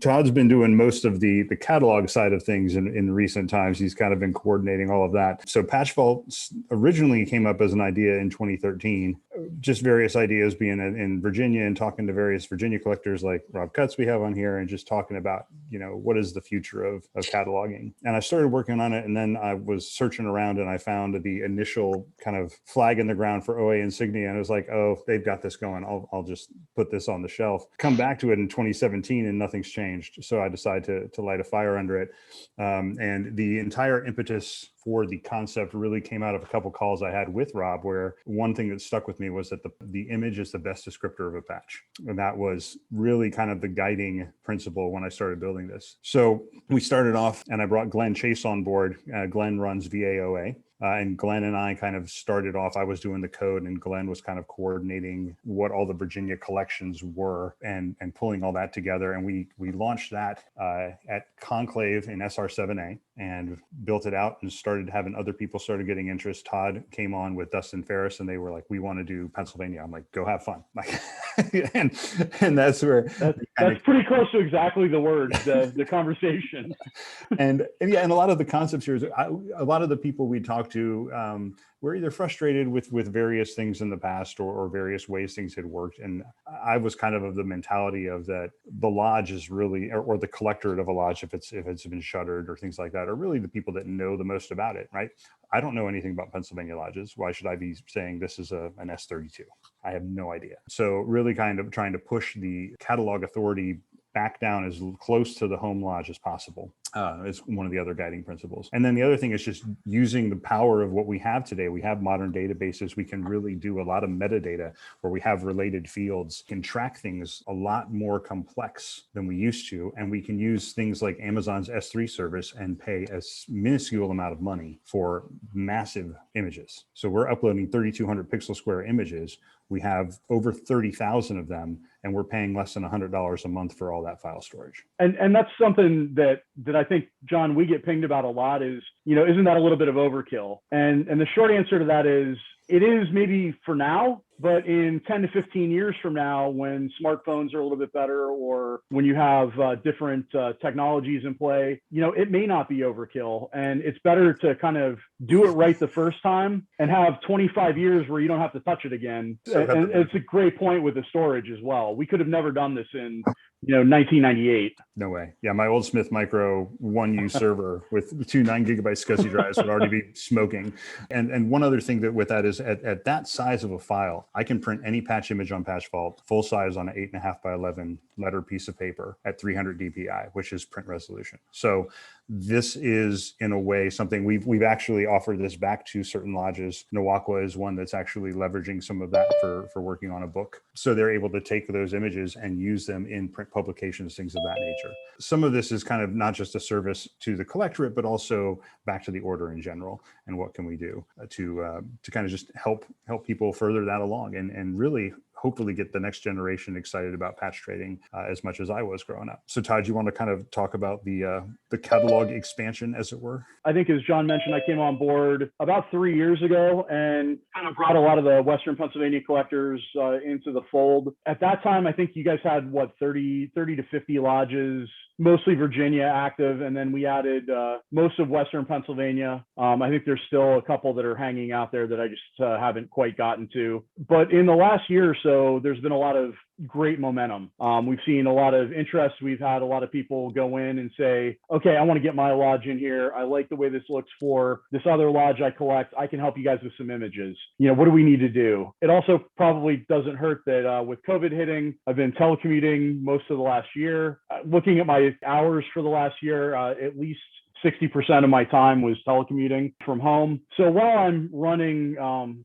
Todd's been doing most of the catalog side of things in recent times. He's kind of been coordinating all of that. So PatchVault originally came up as an idea in 2013, just various ideas being in Virginia and talking to various Virginia collectors like Rob Cutts we have on here and just talking about, what is the future of cataloging. And I started working on it, and then I was searching around and I found the initial kind of flag in the ground for OA Insignia, and it was like, oh, they've got this going. I'll just put this on the shelf. Come back to it in 2017 and nothing's changed. So I decided to light a fire under it. And the entire impetus for the concept really came out of a couple calls I had with Rob, where one thing that stuck with me was that the image is the best descriptor of a patch. And that was really kind of the guiding principle when I started building this. So we started off and I brought Glenn Chase on board. Glenn runs VAOA. And Glenn and I kind of started off, I was doing the code and Glenn was kind of coordinating what all the Virginia collections were and pulling all that together. And we launched that at Conclave in SR7A and built it out and started having other people started getting interest. Todd came on with Dustin Ferris and they were like, we want to do Pennsylvania. I'm like, go have fun. and that's where that's pretty close to exactly the words, the conversation. and a lot of the concepts here, a lot of the people we talked to were either frustrated with various things in the past or various ways things had worked. And I was kind of the mentality of that the lodge is really, or the collectorate of a lodge, if it's been shuttered or things like that, are really the people that know the most about it, right? I don't know anything about Pennsylvania lodges. Why should I be saying this is an S32? I have no idea. So really kind of trying to push the catalog authority back down as close to the home lodge as possible is one of the other guiding principles. And then the other thing is just using the power of what we have today. We have modern databases. We can really do a lot of metadata where we have related fields, can track things a lot more complex than we used to. And we can use things like Amazon's S3 service and pay a minuscule amount of money for massive images. So we're uploading 3,200 pixel square images. We have over 30,000 of them, and we're paying less than $100 a month for all that file storage. And that's something that I think, John, we get pinged about a lot is, isn't that a little bit of overkill? And the short answer to that is, it is maybe for now, but in 10 to 15 years from now, when smartphones are a little bit better, or when you have different technologies in play, it may not be overkill. And it's better to kind of do it right the first time and have 25 years where you don't have to touch it again. And it's a great point with the storage as well. We could have never done this in 1998. No way. Yeah, my old Smith Micro 1U server with 2 9GB SCSI drives would already be smoking. And one other thing with that is at that size of a file, I can print any patch image on PatchVault full size on an 8.5 by 11 letter piece of paper at 300 dpi, which is print resolution. So this is, in a way, something we've actually offered this back to certain lodges. Nawakwa is one that's actually leveraging some of that for working on a book. So they're able to take those images and use them in print publications, things of that nature. Some of this is kind of not just a service to the collectorate, but also back to the order in general. And what can we do to kind of just help people further that along and really hopefully get the next generation excited about patch trading as much as I was growing up. So Todd, you want to kind of talk about the catalog expansion, as it were? I think, as John mentioned, I came on board about 3 years ago and kind of brought a lot of the Western Pennsylvania collectors into the fold. At that time, I think you guys had, 30 to 50 lodges, mostly Virginia active, and then we added most of Western Pennsylvania. I think there's still a couple that are hanging out there that I just haven't quite gotten to. But in the last year or so, there's been a lot of great momentum. We've seen a lot of interest. We've had a lot of people go in and say, okay, I want to get my lodge in here. I like the way this looks for this other lodge I collect. I can help you guys with some images. What do we need to do? It also probably doesn't hurt that with COVID hitting, I've been telecommuting most of the last year. Looking at my hours for the last year, at least 60% of my time was telecommuting from home. So while I'm running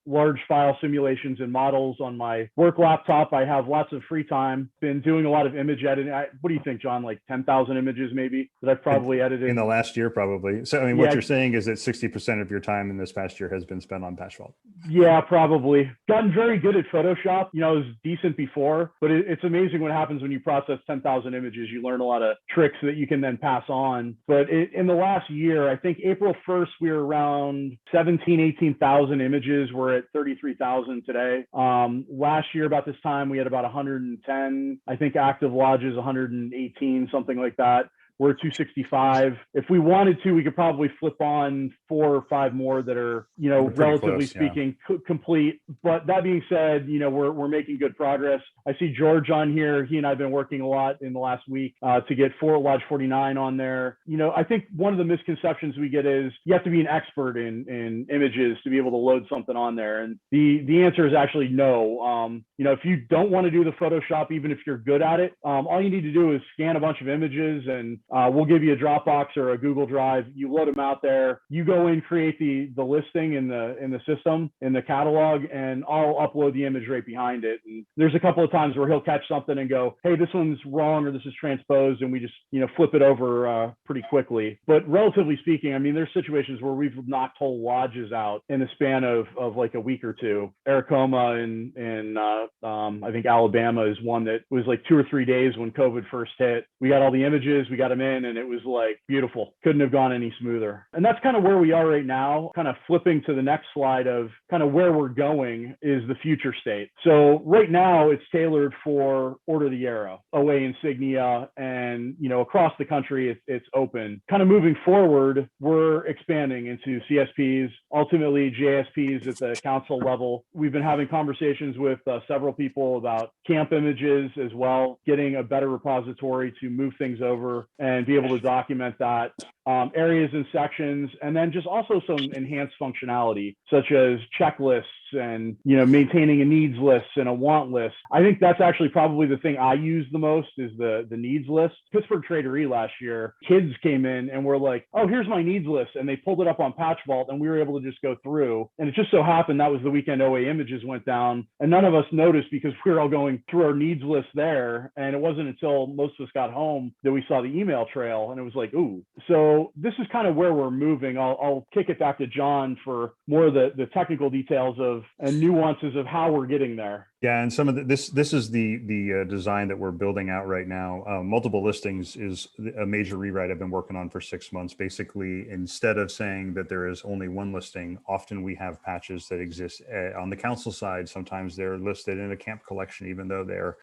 large file simulations and models on my work laptop, I have lots of free time. Been doing a lot of image editing. What do you think, John? Like 10,000 images maybe that I've probably edited? In the last year, probably. So, what you're saying is that 60% of your time in this past year has been spent on PatchVault. Yeah, probably. Gotten very good at Photoshop. I was decent before, but it's amazing what happens when you process 10,000 images. You learn a lot of tricks that you can then pass on. But in the last year, I think April 1st, we were around 18,000 images. We're at 33,000 today. Last year, about this time, we had about 110, I think active lodges, 118, something like that. We're at 265. If we wanted to, we could probably flip on 4 or 5 more that are, relatively speaking, complete. But that being said, we're making good progress. I see George on here. He and I have been working a lot in the last week to get Lodge 49 on there. I think one of the misconceptions we get is you have to be an expert in images to be able to load something on there. And the answer is actually no. If you don't want to do the Photoshop, even if you're good at it, all you need to do is scan a bunch of images and we'll give you a Dropbox or a Google Drive. You load them out there. You go in, create the listing in the system, in the catalog, and I'll upload the image right behind it. And there's a couple of times where he'll catch something and go, hey, this one's wrong or this is transposed, and we just flip it over pretty quickly. But relatively speaking, I mean, there's situations where we've knocked whole lodges out in the span of like a week or two. Aracoma and I think Alabama is one that was like 2 or 3 days when COVID first hit. We got all the images, we got them in, and it was like beautiful. Couldn't have gone any smoother. And that's kind of where we are right now. Kind of flipping to the next slide of kind of where we're going is the future state. So right now it's tailored for Order of the Arrow, OA insignia, and across the country it's open. Kind of moving forward, we're expanding into CSPs, ultimately JSPs at the council level. We've been having conversations with several people about camp images as well, getting a better repository to move things over and be able to document that, areas and sections, and then just also some enhanced functionality such as checklists and maintaining a needs list and a want list. I think that's actually probably the thing I use the most is the needs list. Pittsburgh Traderie last year, kids came in and were like, oh, here's my needs list, and they pulled it up on PatchVault, and we were able to just go through. And it just so happened that was the weekend OA images went down, and none of us noticed because we were all going through our needs list there. And it wasn't until most of us got home that we saw the email trail, and it was like, ooh. So this is kind of where we're moving. I'll kick it back to John for more of the technical details of and nuances of how we're getting there. Yeah, and some of this is the design that we're building out right now. Multiple listings is a major rewrite I've been working on for 6 months. Basically, instead of saying that there is only one listing, often we have patches that exist on the council side. Sometimes they're listed in a camp collection, even though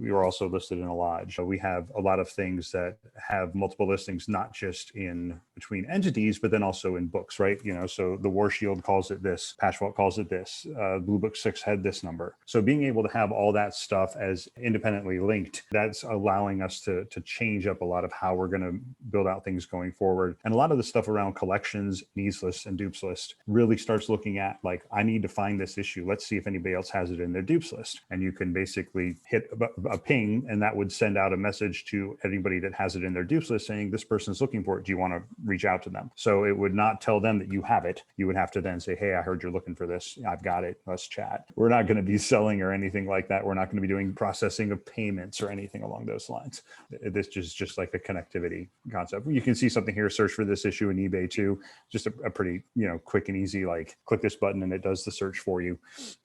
we are also listed in a lodge. So we have a lot of things that have multiple listings, not just in between entities, but then also in books, right? So the War Shield calls it this, PatchVault calls it this, Blue Book 6 had this number. So being able to have all that stuff as independently linked, that's allowing us to change up a lot of how we're going to build out things going forward. And a lot of the stuff around collections, needs lists, and dupes list really starts looking at like, I need to find this issue. Let's see if anybody else has it in their dupes list. And you can basically hit a ping, and that would send out a message to anybody that has it in their dupes list saying, this person's looking for it. Do you want to reach out to them? So it would not tell them that you have it. You would have to then say, hey, I heard you're looking for this. I've got it. Let's chat. We're not going to be selling or anything like that. We're not going to be doing processing of payments or anything along those lines. This is just like a connectivity concept. You can see something here, search for this issue in eBay too. Just a pretty, quick and easy, like click this button and it does the search for you.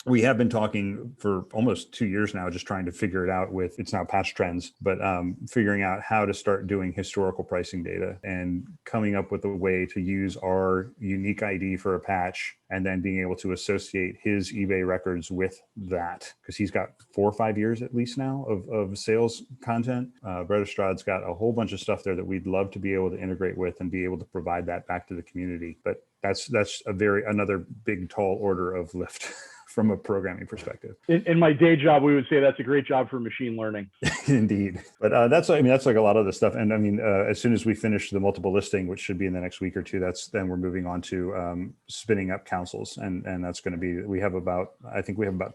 We have been talking for almost 2 years now, just trying to figure it out with, it's now Patch Trends, but figuring out how to start doing historical pricing data and coming up with a way to use our unique ID for a patch and then being able to associate his eBay records with that, because he's got 4 or 5 years at least now of sales content. Brett Estrade's got a whole bunch of stuff there that we'd love to be able to integrate with and be able to provide that back to the community. But that's another big tall order of lift from a programming perspective. In my day job, we would say that's a great job for machine learning. Indeed. But that's like a lot of the stuff. And I mean, as soon as we finish the multiple listing, which should be in the next week or two, then we're moving on to spinning up councils. And that's going to be, we have about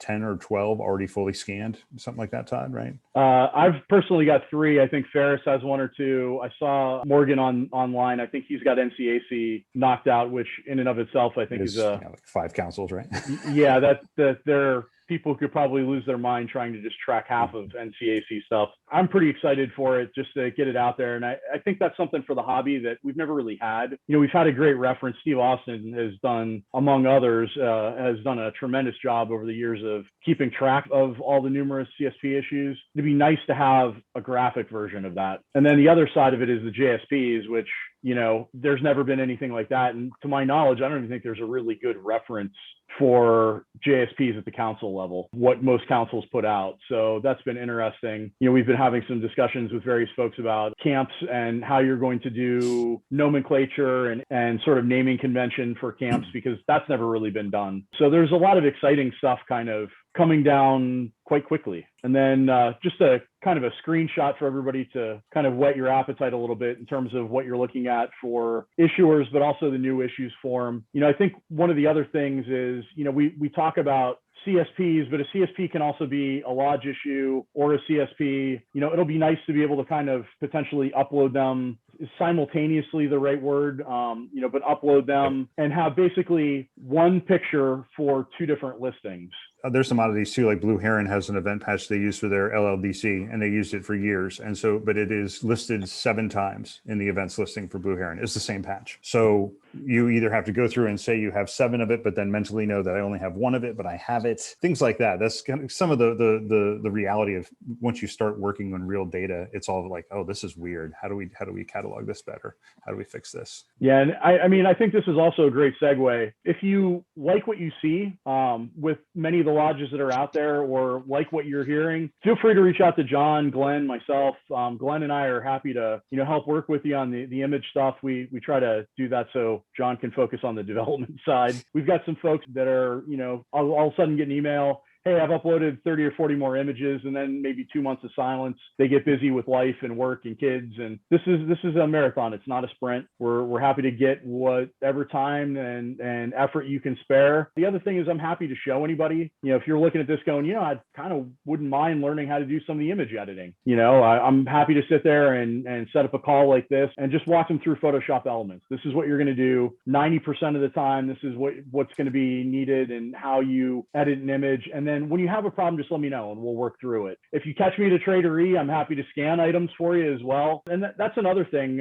10 or 12 already fully scanned, something like that, Todd, right? I've personally got 3. I think Ferris has 1 or 2. I saw Morgan online. I think he's got NCAC knocked out, which in and of itself, I think is like 5 councils, right? Yeah, that there people could probably lose their mind trying to just track half of NCAC stuff. I'm pretty excited for it just to get it out there. And I think that's something for the hobby that we've never really had. We've had a great reference. Steve Austin has done, among others, has done a tremendous job over the years of keeping track of all the numerous CSP issues. It'd be nice to have a graphic version of that. And then the other side of it is the JSPs, which, there's never been anything like that. And to my knowledge, I don't even think there's a really good reference for JSPs at the council level, what most councils put out. So that's been interesting. We've been having some discussions with various folks about camps and how you're going to do nomenclature and sort of naming convention for camps, because that's never really been done. So there's a lot of exciting stuff kind of coming down quite quickly. And then just a kind of a screenshot for everybody to kind of whet your appetite a little bit in terms of what you're looking at for issuers, but also the new issues form. I think one of the other things is, we talk about CSPs, but a CSP can also be a lodge issue or a CSP. It'll be nice to be able to kind of potentially upload them, is simultaneously the right word, but upload them and have basically one picture for two different listings. There's some oddities too, like Blue Heron has an event patch they use for their LLDC, and they used it for years. And so, but it is listed 7 times in the events listing for Blue Heron. It's the same patch. So you either have to go through and say you have 7 of it, but then mentally know that I only have 1 of it, but I have it. Things like that. That's kind of some of the reality of once you start working on real data, it's all like, oh, this is weird. How do we catalog this better? How do we fix this? Yeah, and I think this is also a great segue. If you like what you see with many of the lodges that are out there, or like what you're hearing, feel free to reach out to John, Glenn, myself. Glenn and I are happy to help work with you on the image stuff. We try to do that so John can focus on the development side. We've got some folks that are all of a sudden get an email, hey, I've uploaded 30 or 40 more images, and then maybe 2 months of silence. They get busy with life and work and kids. And this is a marathon. It's not a sprint. We're happy to get whatever time and effort you can spare. The other thing is I'm happy to show anybody, if you're looking at this going, I kind of wouldn't mind learning how to do some of the image editing. I'm happy to sit there and set up a call like this and just walk them through Photoshop elements. This is what you're going to do 90% of the time. This is what's going to be needed and how you edit an image. And then when you have a problem, just let me know and we'll work through it. If you catch me at a Trader E, I'm happy to scan items for you as well. And that's another thing.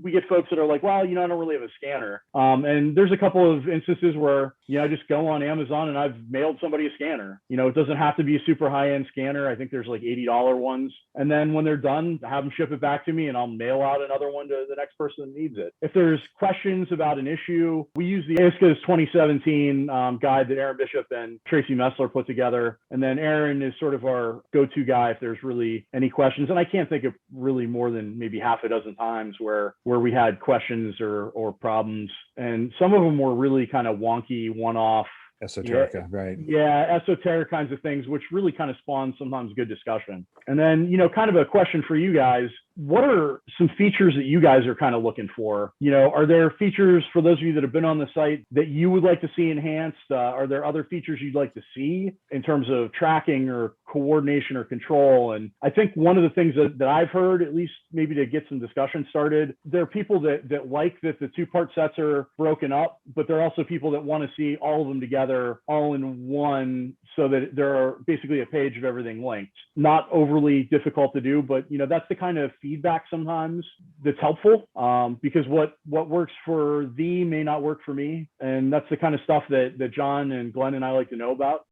We get folks that are like, well, I don't really have a scanner. And there's a couple of instances where, I just go on Amazon and I've mailed somebody a scanner. It doesn't have to be a super high-end scanner. I think there's like $80 ones. And then when they're done, have them ship it back to me and I'll mail out another one to the next person that needs it. If there's questions about an issue, we use the ISCA's 2017 guide that Aaron Bishop and Tracy Messler put together. And then Aaron is sort of our go-to guy if there's really any questions. And I can't think of really more than maybe half a dozen times where we had questions or problems. And some of them were really kind of wonky, one-off. Esoterica, right? Yeah, esoteric kinds of things, which really kind of spawn sometimes good discussion. And then, kind of a question for you guys. What are some features that you guys are kind of looking for? Are there features for those of you that have been on the site that you would like to see enhanced? Are there other features you'd like to see in terms of tracking or coordination or control? And I think one of the things that I've heard, at least maybe to get some discussion started, there are people that like that the 2-part sets are broken up, but there are also people that want to see all of them together, all in one, so that there are basically a page of everything linked. Not overly difficult to do, but that's the kind of feedback sometimes that's helpful, because what works for thee may not work for me. And that's the kind of stuff that John and Glenn and I like to know about.